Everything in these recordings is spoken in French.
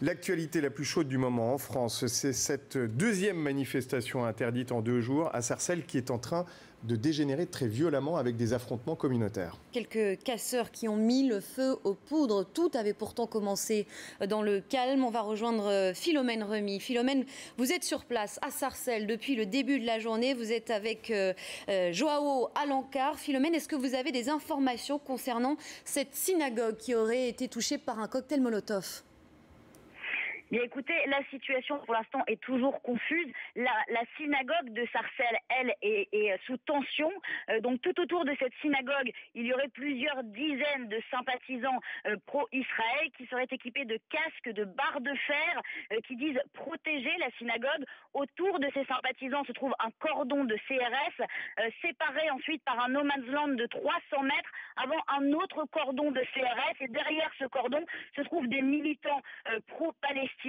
L'actualité la plus chaude du moment en France, c'est cette deuxième manifestation interdite en 2 jours à Sarcelles qui est en train de dégénérer très violemment avec des affrontements communautaires. Quelques casseurs qui ont mis le feu aux poudres. Tout avait pourtant commencé dans le calme. On va rejoindre Philomène Remy. Philomène, vous êtes sur place à Sarcelles depuis le début de la journée. Vous êtes avec Joao Alencar. Philomène, est-ce que vous avez des informations concernant cette synagogue qui aurait été touchée par un cocktail Molotov ? Bien, écoutez, la situation pour l'instant est toujours confuse. La synagogue de Sarcelles, elle, est sous tension. Donc tout autour de cette synagogue, il y aurait plusieurs dizaines de sympathisants pro-Israël qui seraient équipés de casques, de barres de fer, qui disent protéger la synagogue. Autour de ces sympathisants se trouve un cordon de CRS, séparé ensuite par un no man's land de 300 mètres, avant un autre cordon de CRS. Et derrière ce cordon se trouvent des militants pro-palestiniens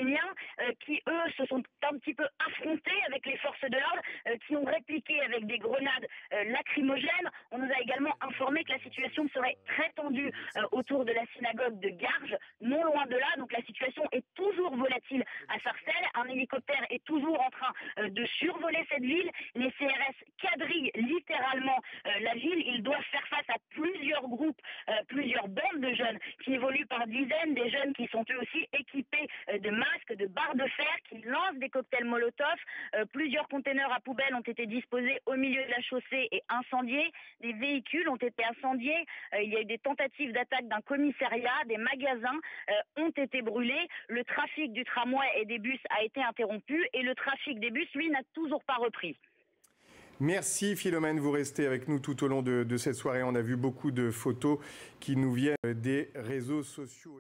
qui, eux, se sont un petit peu affrontés avec les forces de l'ordre, qui ont répliqué avec des grenades lacrymogènes. On nous a également informé que la situation serait très tendue autour de la synagogue de Garges, non loin de là. Donc la situation est toujours volatile à Sarcelles. Un hélicoptère est toujours en train de survoler cette ville. Les CRS quadrillent littéralement la ville. Ils doivent faire face à plusieurs groupes, plusieurs bandes de jeunes qui évoluent par dizaines, des jeunes qui sont eux aussi équipés de masques, de barres de fer, qui lancent des cocktails Molotov. Plusieurs containers à poubelles ont été disposés au milieu de la chaussée et incendiés. Des véhicules ont été incendiés. Il y a eu des tentatives d'attaque d'un commissariat. Des magasins ont été brûlés. Le trafic du tramway et des bus a été interrompu et le trafic des bus, lui, n'a toujours pas repris. Merci Philomène, vous restez avec nous tout au long de cette soirée. On a vu beaucoup de photos qui nous viennent des réseaux sociaux.